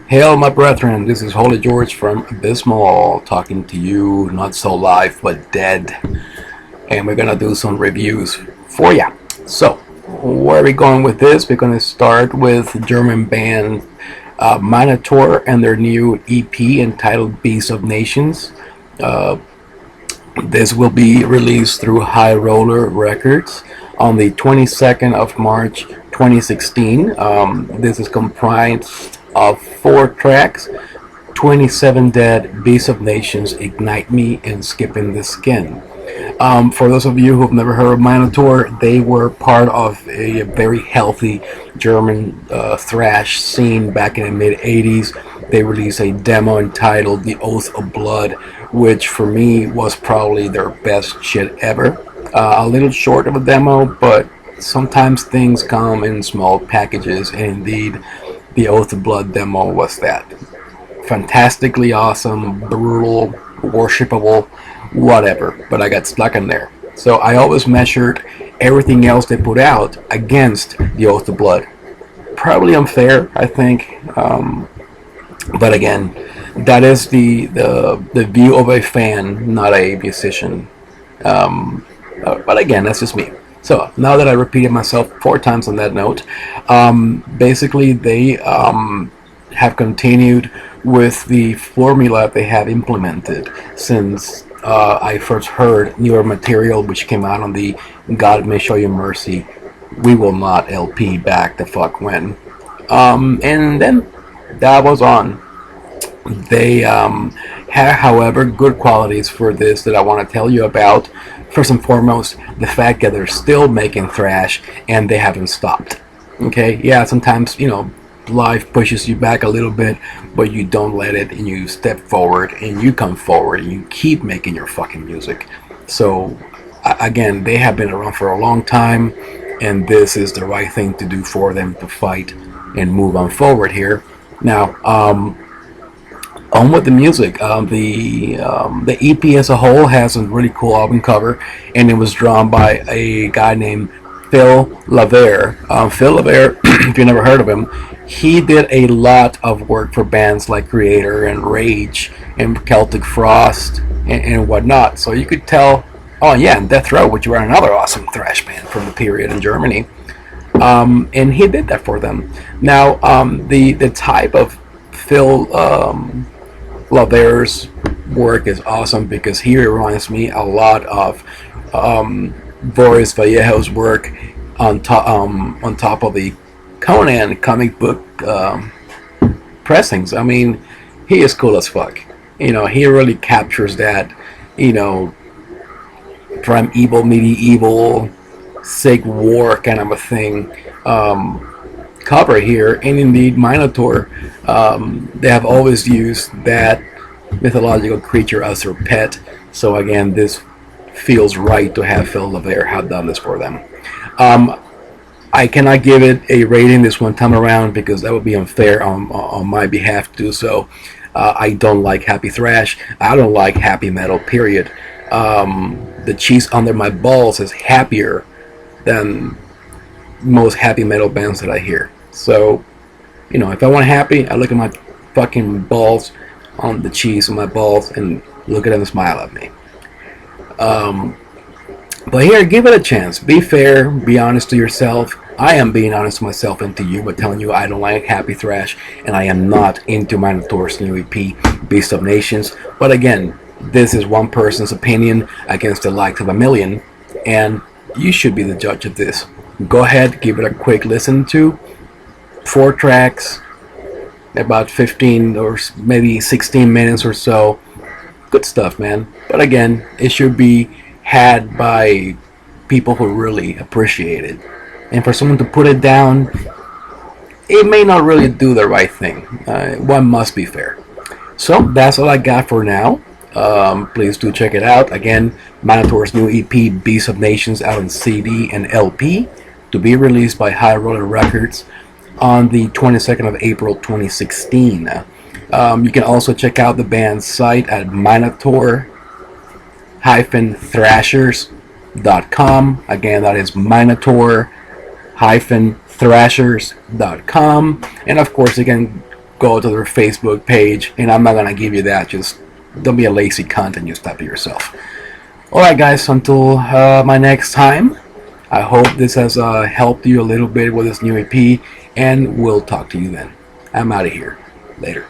Hail, my brethren, this is Holy George from Abysmal talking to you, not so live but dead. And we're gonna do some reviews for ya. So, where are we going with this? We're gonna start with German band MINOTAUR and their new EP entitled Beast of Nations. Uh, this will be released through High Roller Records on the 22nd of March 2016. This is comprised of 4 tracks: 27 Dead, Beast of Nations, Ignite Me, and Skipping the Skin. For those of you who've never heard of MINOTAUR, they were part of a very healthy German thrash scene back in the mid 80s. They released a demo entitled The Oath of Blood, which for me was probably their best shit ever. A little short of a demo, but sometimes things come in small packages, and indeed, The Oath of Blood demo was that. Fantastically awesome, brutal, worshipable, whatever, but I got stuck in there. So I always measured everything else they put out against The Oath of Blood. Probably unfair, I think, but again, that is the view of a fan, not a musician. But again, that's just me. So now that I repeated myself 4 times on that note, basically they have continued with the formula they have implemented since I first heard newer material, which came out on the God May Show You Mercy, We Will Not LP back the fuck when. And then that was on. They have, however, good qualities for this that I want to tell you about. First and foremost, the fact that they're still making thrash and they haven't stopped. Okay, yeah, sometimes, life pushes you back a little bit, but you don't let it, and you step forward and you come forward and you keep making your fucking music. So, again, they have been around for a long time, and this is the right thing to do for them to fight and move on forward here. Now, on with the music. The EP as a whole has a really cool album cover, and it was drawn by a guy named Phil Lavere. Phil Lavere, if you never heard of him, he did a lot of work for bands like Creator and Rage and Celtic Frost and whatnot. So you could tell, oh yeah, and Death Row, which were another awesome thrash band from the period in Germany. And he did that for them. Now, the type of Phil Lavere's work is awesome because he reminds me a lot of Boris Vallejo's work on top of the Conan comic book pressings. I mean, he is cool as fuck. He really captures that, primeval, medieval, sick war kind of a thing cover here. And indeed, MINOTAUR, they have always used that mythological creature as their pet. So again, this feels right to have Phil Lavere have done this for them. I cannot give it a rating this one time around because that would be unfair on my behalf to do so. I don't like happy thrash. I don't like happy metal, period. The cheese under my balls is happier than most happy metal bands that I hear. So, if I want happy, I look at my fucking balls on the cheese on my balls and look at them and smile at me. But here, give it a chance. Be fair. Be honest to yourself. I am being honest to myself and to you by telling you I don't like happy thrash, and I am not into MINOTAUR's new EP, Beast of Nations. But again, this is one person's opinion against the likes of a million, and you should be the judge of this. Go ahead, give it a quick listen to. 4 tracks, about 15 or maybe 16 minutes or so. Good stuff, man. But again, it should be had by people who really appreciate it. And for someone to put it down, it may not really do the right thing. One must be fair. So that's all I got for now. Please do check it out. Again, MINOTAUR's new EP, Beast of Nations, out on CD and LP, to be released by High Roller Records on the 22nd of April 2016. You can also check out the band's site at minotaur-thrashers.com. Again, that is minotaur-thrashers.com. And of course, again, go to their Facebook page, and I'm not gonna give you that. Just don't be a lazy cunt and just type it yourself. Alright guys, until my next time, I hope this has helped you a little bit with this new EP, and we'll talk to you then. I'm out of here. Later.